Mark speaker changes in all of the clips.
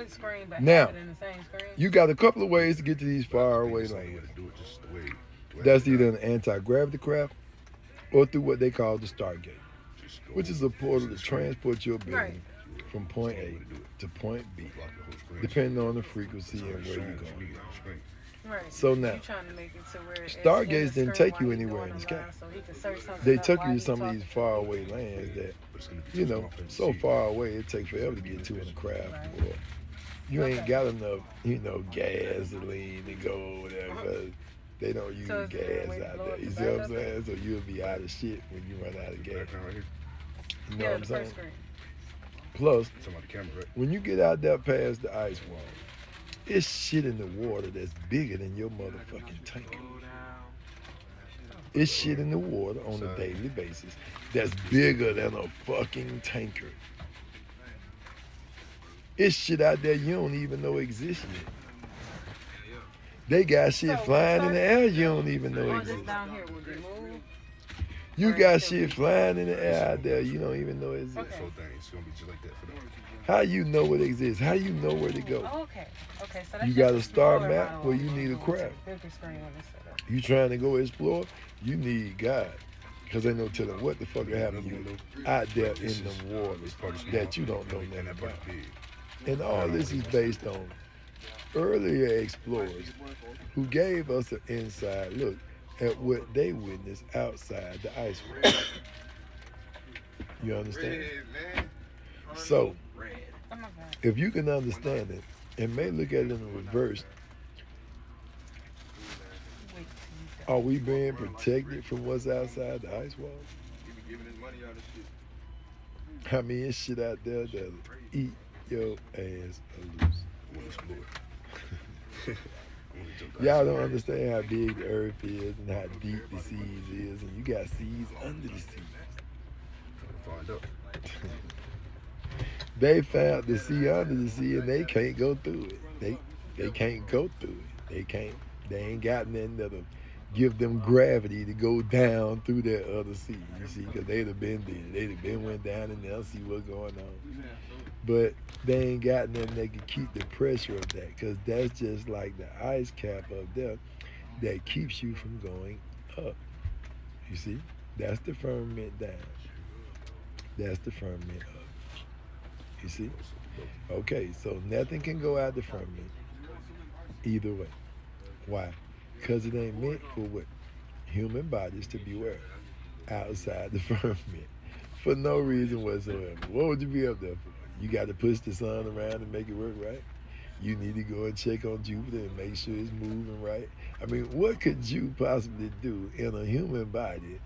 Speaker 1: Screen, but
Speaker 2: Now,
Speaker 1: have it in the same screen.
Speaker 2: you got a couple of ways to get to these faraway lands. That's either an anti-gravity craft or through what they call the Stargate, which is a portal to transport your
Speaker 1: Right.
Speaker 2: being from point A to point B, depending on the frequency and where you're going.
Speaker 1: Right.
Speaker 2: So now,
Speaker 1: You trying to make it to where it's in the
Speaker 2: Stargates didn't
Speaker 1: screen
Speaker 2: take
Speaker 1: while
Speaker 2: you
Speaker 1: he
Speaker 2: anywhere
Speaker 1: doing
Speaker 2: in the
Speaker 1: them
Speaker 2: sky.
Speaker 1: live, so he can search something
Speaker 2: They
Speaker 1: up
Speaker 2: took you
Speaker 1: while
Speaker 2: to
Speaker 1: he
Speaker 2: some of
Speaker 1: talking.
Speaker 2: these faraway lands that, you know, so far away it takes forever to get to in a craft,
Speaker 1: Right.
Speaker 2: or you ain't
Speaker 1: Okay.
Speaker 2: got enough, gasoline to go over there because they don't
Speaker 1: So
Speaker 2: use
Speaker 1: is there a way
Speaker 2: gas
Speaker 1: to
Speaker 2: out
Speaker 1: blow
Speaker 2: there.
Speaker 1: up the
Speaker 2: You see what I'm
Speaker 1: backup thing?
Speaker 2: saying? So you'll be out of shit when you run out of gas. You know what
Speaker 1: Yeah,
Speaker 2: I'm
Speaker 1: the first
Speaker 2: saying?
Speaker 1: screen.
Speaker 2: Plus, when you get out there past the ice wall, it's shit in the water that's bigger than your motherfucking tanker. It's shit in the water on a daily basis that's bigger than a fucking tanker. It's shit out there you don't even know exists yet. They got shit
Speaker 1: So
Speaker 2: flying in the air you
Speaker 1: starting
Speaker 2: don't even know
Speaker 1: on this
Speaker 2: exists.
Speaker 1: down here will be moved,
Speaker 2: You
Speaker 1: or it
Speaker 2: got
Speaker 1: still
Speaker 2: shit
Speaker 1: be.
Speaker 2: flying in the air out there you don't even know exists.
Speaker 1: Okay.
Speaker 2: How you know what exists? How you know where to go?
Speaker 1: Oh, okay. Okay. So that's
Speaker 2: You
Speaker 1: just
Speaker 2: got
Speaker 1: a
Speaker 2: a star
Speaker 1: smaller
Speaker 2: map
Speaker 1: model
Speaker 2: where
Speaker 1: of
Speaker 2: you need a
Speaker 1: going to the
Speaker 2: craft.
Speaker 1: bigger screen when it's set up.
Speaker 2: You trying to go explore? You need God. Because ain't no telling what the fuck will happen to you out there in the waters that you don't know nothing about. And all this is based on earlier explorers who gave us an inside look at what they witnessed outside the ice wall. You understand? So,
Speaker 1: Oh my God.
Speaker 2: if you can understand it and may look at it in reverse,
Speaker 1: Wait till you
Speaker 2: are we being protected from what's outside the ice wall? I mean, it's shit out there that'll eat your ass loose. Y'all don't understand how big the earth is and how deep the seas is, and you got seas under the sea. They found the sea under the sea, and they can't go through it. They can't go through it. They can't. They ain't got nothing that'll give them gravity to go down through that other sea. You see, because they'd have been there. They'd have been went down and they'll see what's going on. But they ain't got nothing that can keep the pressure of that, because that's just like the ice cap up there that keeps you from going up. You see, that's the firmament down. That's the firmament up. You see? Okay, so nothing can go out the firmament either way. Why? Because it ain't meant for what human bodies to be wearing outside the firmament for no reason whatsoever. What would you be up there for? You got to push the sun around and make it work right. You need to go and check on Jupiter and make sure it's moving right. I mean, what could you possibly do in a human body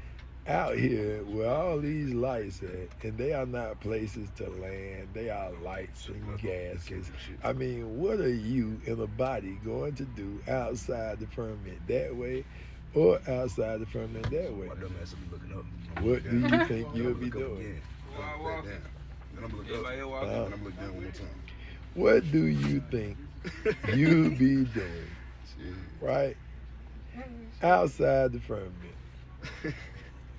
Speaker 2: out here where all these lights at, and they are not places to land, they are lights and gases. I mean, what are you in a body going to do outside the firmament that way or outside the firmament that way? What do you think you'll be doing? Uh, what do you think you be doing, right? Outside the firmament.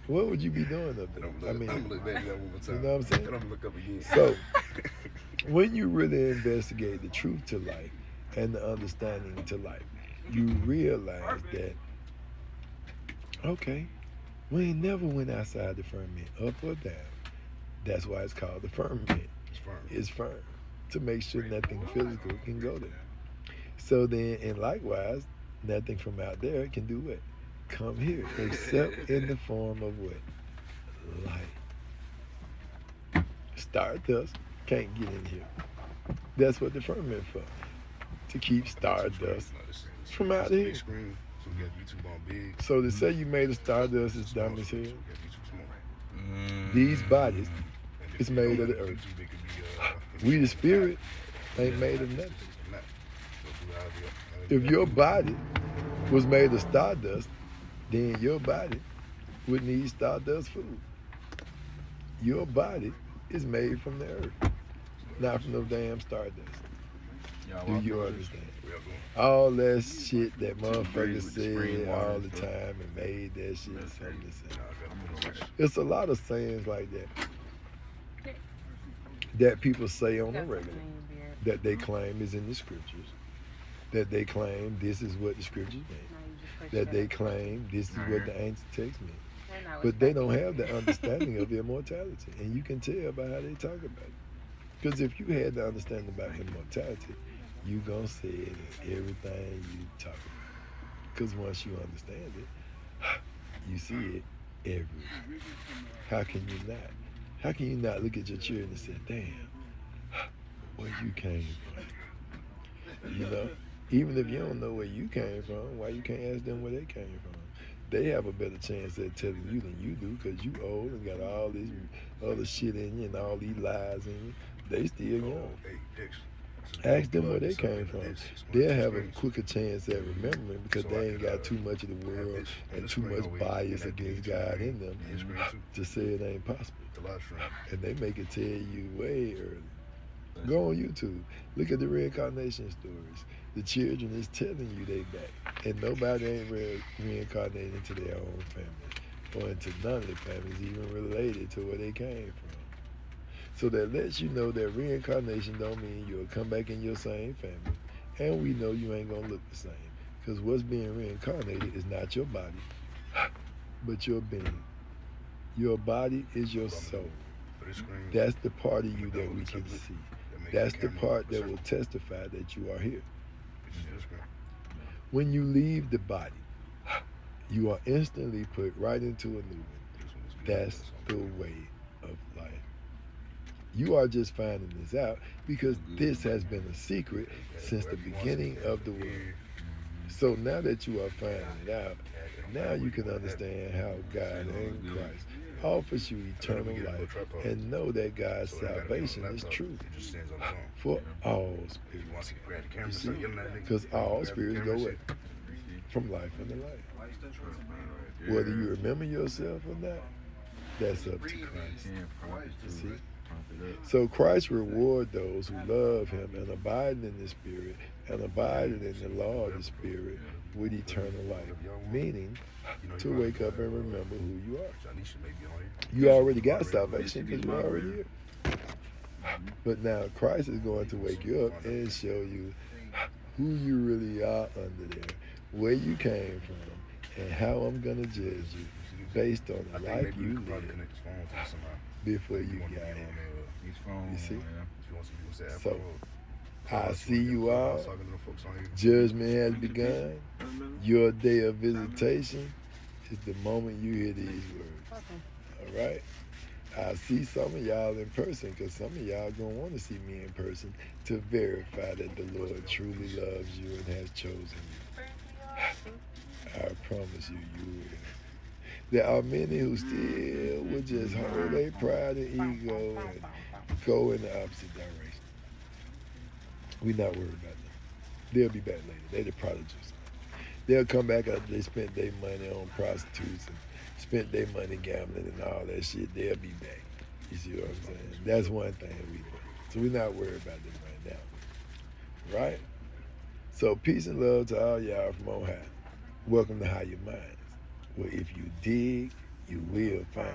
Speaker 2: What would you be doing up there? I mean, you know what I'm saying? So, when you really investigate the truth to life and the understanding to life, you realize that, okay, we ain't never went outside the firmament, up or down. That's why it's called the firmament. It's firm to make sure nothing physical can go there. So then, and likewise, nothing from out there can do what? Come here, except in the form of what? Light. Stardust can't get in here. That's what the firmament for. To keep stardust from out here. So to say you made a stardust is dumb as hell. These bodies is made of the earth. We the spirit ain't made of nothing. If your body was made of stardust, then your body would need stardust food. Your body is made from the earth, not from no damn stardust. Do you understand? All that shit that motherfuckers say all the time and made that shit something to say. It's a lot of sayings like that that people say on the regular. that they claim is in the scriptures, that they claim this is what the scriptures mean,
Speaker 1: No, you just pushed
Speaker 2: that
Speaker 1: it
Speaker 2: they
Speaker 1: up.
Speaker 2: claim this is what the ancient text mean.
Speaker 1: And now it's
Speaker 2: But they
Speaker 1: back
Speaker 2: don't
Speaker 1: in.
Speaker 2: have the understanding of immortality. And you can tell by how they talk about it. Because if you had the understanding about immortality, you going to say it in everything you talk about. Because once you understand it, you see it everywhere. How can you not? How can you not look at your children and say, damn, where you came from? You know? Even if you don't know where you came from, why you can't ask them where they came from? They have a better chance at telling you than you do because you old and got all this other shit in you and all these lies in you. They still young. Ask them where they came from. They'll have a quicker chance at remembering because they ain't got too much of the world and too much bias against God in them to say it ain't possible. And they make it tell you way early. Go on YouTube. Look at the reincarnation stories. The children is telling you they back. And nobody ain't reincarnated into their own family or into none of the families even related to where they came from. So that lets you know that reincarnation don't mean you'll come back in your same family. And we know you ain't going to look the same. Because what's being reincarnated is not your body, but your being. Your body is your soul. That's the part of you that we can see. That's the part that will testify that you are here. When you leave the body, you are instantly put right into a new one. That's the way of life. You are just finding this out because this has been a secret since the beginning of the world. So now that you are finding it out, now you can understand how God and Christ offers you eternal life and know that God's salvation is true for all spirits. You see? Because all spirits go away from life unto life. Whether you remember yourself or not, that's up to Christ. You see? So Christ reward those who love him and abide in the Spirit and abide in the law of the Spirit with eternal life, meaning to wake up and remember who you are. You already got salvation because you're already here. But now Christ is going to wake you up and show you who you really are under there, where you came from, and how I'm going to judge you based on the life you lived before you got here. You see? So, I see you all. Judgment has begun. Your day of visitation is the moment you hear these words. All right? I see some of y'all in person because some of y'all going to want to see me in person to verify that the Lord truly loves you and has chosen you. I promise you, you will. There are many who still will just hold their pride and ego and go in the opposite direction. We're not worried about them. They'll be back later. They're the prodigals. They'll come back after they spent their money on prostitutes and spent their money gambling and all that shit. They'll be back. You see what I'm saying? That's one thing we do. So we're not worried about them right now. Right? So peace and love to all y'all from on high. Welcome to Higher Minds, where if you dig, you will find.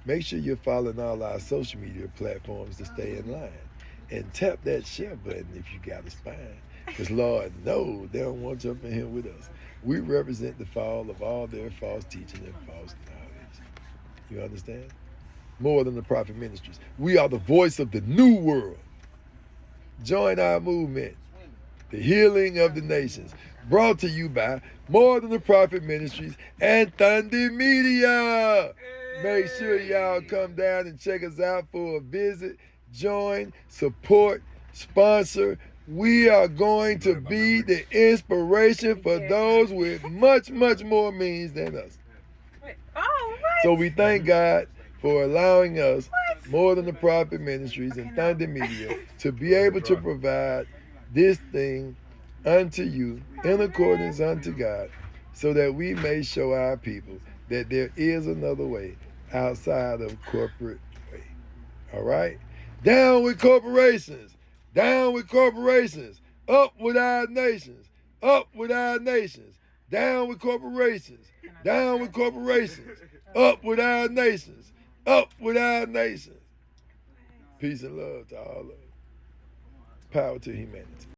Speaker 2: Make sure you're following all our social media platforms to stay in line. And tap that share button if you got a spine. Because Lord knows they don't want you up in here with us. We represent the fall of all their false teaching and false knowledge. You understand? More than the Prophet Ministries. We are the voice of the new world. Join our movement, the healing of the nations. Brought to you by More Than the Prophet Ministries and Thunder Media. Make sure y'all come down and check us out for a visit. Join, support, sponsor. We are going to be the inspiration for those with much, much more means than us. So we thank God for allowing us, More Than the Prophet Ministries and Thunder Media, to be able to provide this thing unto you in accordance unto God, so that we may show our people that there is another way outside of corporate way. All right? Down with corporations. Down with corporations. Up with our nations. Up with our nations. Down with corporations. Down with corporations. Up with our nations. Up with our nations. Peace and love to all of you. Power to humanity.